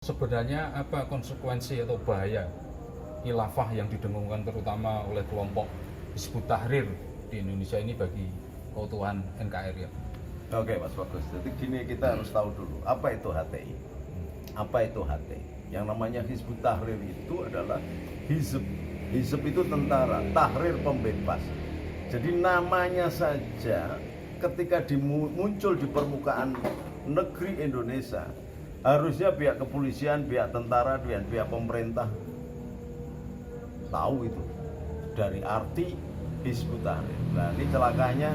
Sebenarnya apa konsekuensi atau bahaya khilafah yang didengungkan terutama oleh kelompok Hizbut Tahrir di Indonesia ini bagi keutuhan NKRI? Oke Mas Bagus, jadi gini kita harus tahu dulu apa itu HTI. Apa itu HTI? Yang namanya Hizbut Tahrir itu adalah Hizb. Hizb itu tentara, Tahrir pembebas. Jadi namanya saja ketika muncul di permukaan negeri Indonesia, harusnya pihak kepolisian, pihak tentara, dan pihak pemerintah tahu itu dari arti Hizbut Tahrir. Nah ini celakanya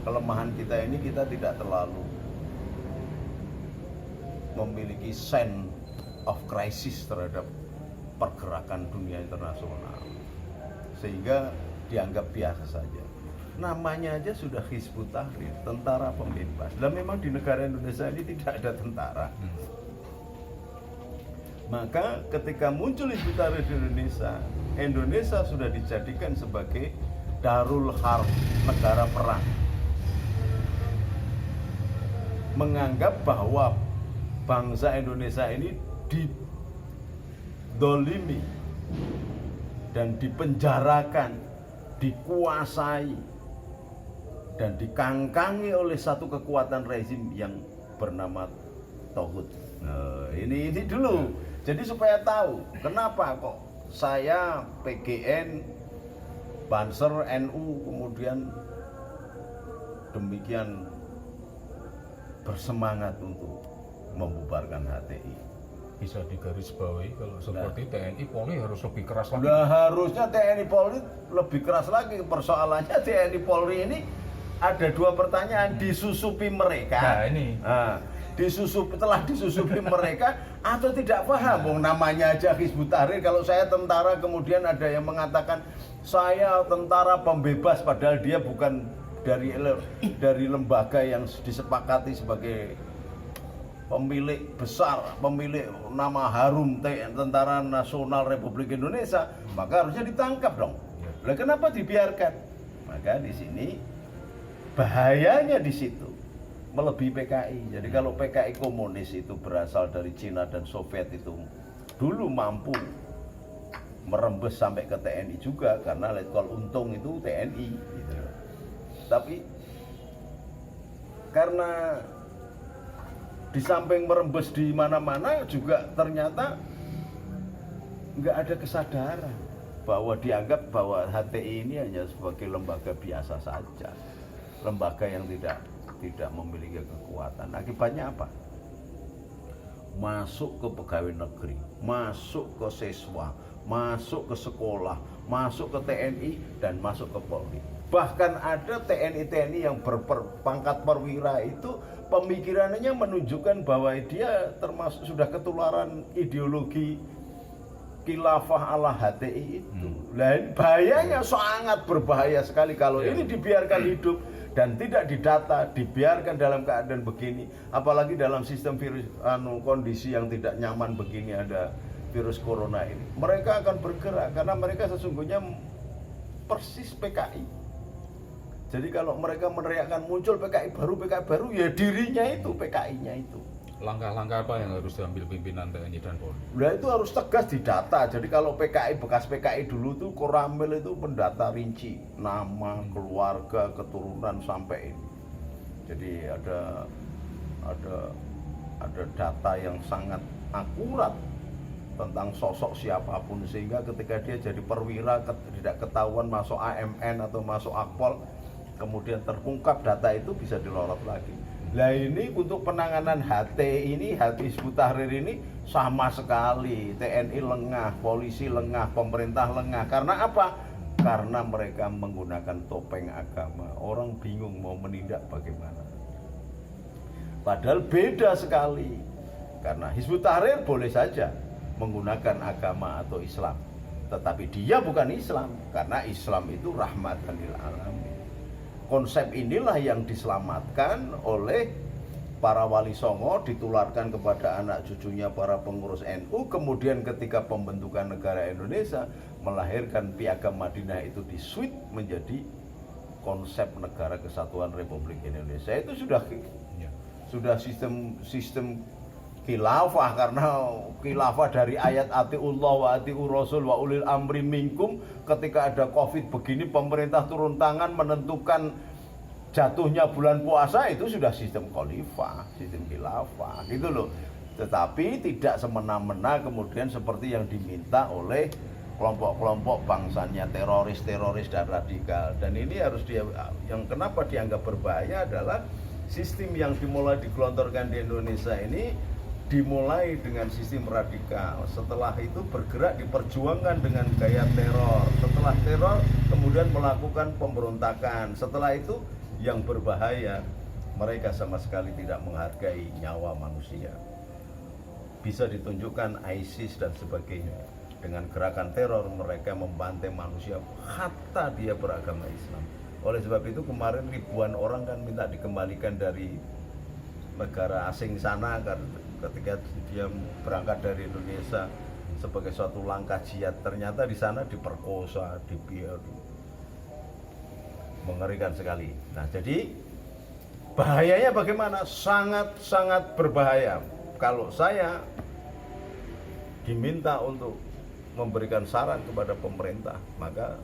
kelemahan kita ini, kita tidak terlalu memiliki sense of crisis terhadap pergerakan dunia internasional, sehingga dianggap biasa saja. Namanya aja sudah Hizbut Tahrir, tentara pembebas. Dan memang di negara Indonesia ini tidak ada tentara. Maka ketika muncul Hizbut Tahrir di Indonesia, Indonesia sudah dijadikan sebagai Darul Harb, negara perang. Menganggap bahwa bangsa Indonesia ini didolimi dan dipenjarakan, dikuasai dan dikangkangi oleh satu kekuatan rezim yang bernama Tauhid. Nah, ini dulu. Jadi supaya tahu kenapa kok saya PGN, Banser, NU kemudian demikian bersemangat untuk membubarkan HTI. Bisa digarisbawahi kalau seperti TNI Polri harus lebih keras lagi. Nah, harusnya TNI Polri lebih keras lagi. Persoalannya TNI Polri ini ada dua pertanyaan, disusupi mereka. Nah, ini. Telah disusupi mereka atau tidak paham. Wong namanya aja Hizbut Tahrir. Kalau saya tentara, kemudian ada yang mengatakan saya tentara pembebas, padahal dia bukan dari lembaga yang disepakati sebagai pemilik besar, pemilik nama harum Tentara Nasional Republik Indonesia, maka harusnya ditangkap dong. Lah kenapa dibiarkan? Maka di sini bahayanya di situ melebihi PKI. Jadi kalau PKI komunis itu berasal dari Cina dan Soviet itu dulu mampu merembes sampai ke TNI juga, karena Letkol Untung itu TNI gitu. Tapi karena di samping merembes di mana-mana juga ternyata nggak ada kesadaran bahwa dianggap bahwa HTI ini hanya sebagai lembaga biasa saja, lembaga yang tidak memiliki kekuatan. Akibatnya apa? Masuk ke pegawai negeri, masuk ke siswa, masuk ke sekolah, masuk ke TNI, dan masuk ke Polri. Bahkan ada TNI yang berpangkat perwira itu pemikirannya menunjukkan bahwa dia termasuk sudah ketularan ideologi khilafah ala HTI itu. Lain bahayanya sangat berbahaya sekali kalau ini dibiarkan hidup dan tidak didata, dibiarkan dalam keadaan begini, apalagi dalam sistem virus kondisi yang tidak nyaman begini, ada virus corona ini. Mereka akan bergerak karena mereka sesungguhnya persis PKI. Jadi kalau mereka meneriakkan muncul PKI baru, ya dirinya itu, PKI-nya itu. Langkah-langkah apa yang harus diambil pimpinan TNI dan Polri? Nah itu harus tegas didata. Jadi kalau PKI, bekas PKI dulu tuh Koramil itu mendata rinci nama, keluarga, keturunan sampai ini. Jadi ada data yang sangat akurat tentang sosok siapapun, sehingga ketika dia jadi perwira tidak ketahuan masuk AMN atau masuk Akpol, kemudian terungkap data itu bisa dilorot lagi. Nah ini untuk penanganan Hizbut Tahrir ini sama sekali TNI lengah, polisi lengah, pemerintah lengah. Karena apa? Karena mereka menggunakan topeng agama. Orang bingung mau menindak bagaimana. Padahal beda sekali. Karena Hizbut Tahrir boleh saja menggunakan agama atau Islam, tetapi dia bukan Islam, karena Islam itu rahmatan lil alamin. Konsep inilah yang diselamatkan oleh para wali songo, ditularkan kepada anak cucunya para pengurus NU. Kemudian ketika pembentukan negara Indonesia, melahirkan Piagam Madinah itu disuit menjadi konsep Negara Kesatuan Republik Indonesia. Itu sudah sistem khilafah, karena khilafah dari ayat atiullah wa atiur rasul wa ulil amri minkum. Ketika ada Covid begini, pemerintah turun tangan menentukan jatuhnya bulan puasa, itu sudah sistem khalifah, sistem khilafah gitu loh. Tetapi tidak semena-mena kemudian seperti yang diminta oleh kelompok-kelompok bangsanya teroris dan radikal. Dan ini harus yang kenapa dianggap berbahaya adalah sistem yang dimulai digelontorkan di Indonesia ini dimulai dengan sistem radikal. Setelah itu bergerak diperjuangkan dengan gaya teror. Setelah teror kemudian melakukan pemberontakan. Setelah itu yang berbahaya, mereka sama sekali tidak menghargai nyawa manusia. Bisa ditunjukkan ISIS dan sebagainya. Dengan gerakan teror mereka membantai manusia hatta dia beragama Islam. Oleh sebab itu kemarin ribuan orang kan minta dikembalikan dari negara asing sana ketika dia berangkat dari Indonesia sebagai suatu langkah jihad. Ternyata di sana diperkosa, dibiarkan. Mengerikan sekali. Nah, jadi bahayanya bagaimana? Sangat berbahaya. Kalau saya diminta untuk memberikan saran kepada pemerintah, maka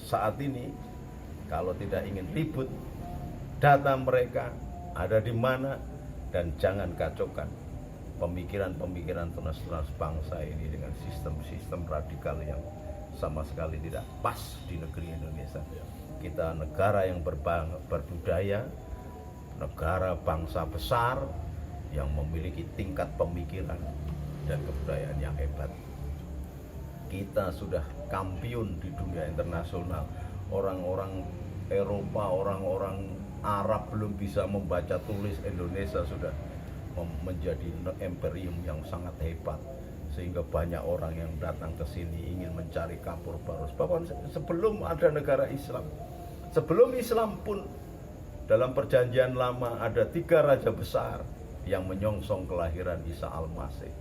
saat ini kalau tidak ingin ribut, data mereka ada di mana, dan jangan kacaukan pemikiran-pemikiran tunas-tunas bangsa ini dengan sistem-sistem radikal yang sama sekali tidak pas di negeri Indonesia. Kita negara yang berbudaya, negara bangsa besar yang memiliki tingkat pemikiran dan kebudayaan yang hebat. Kita sudah kampiun di dunia internasional. Orang-orang Eropa, orang-orang Arab belum bisa membaca tulis, Indonesia sudah menjadi imperium yang sangat hebat, sehingga banyak orang yang datang ke sini ingin mencari kapur barus. Bahkan sebelum ada negara Islam, sebelum Islam pun dalam perjanjian lama ada 3 raja besar yang menyongsong kelahiran Isa Al-Masih.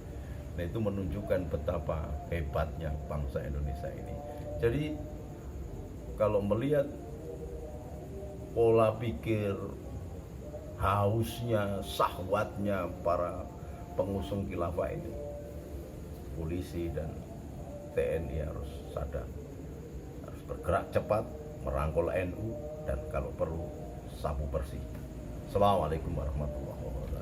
Nah, itu menunjukkan betapa hebatnya bangsa Indonesia ini. Jadi kalau melihat pola pikir, hausnya, syahwatnya para pengusung khilafah ini, polisi dan TNI harus sadar, harus bergerak cepat, merangkul NU, dan kalau perlu sapu bersih. Assalamualaikum warahmatullahi wabarakatuh.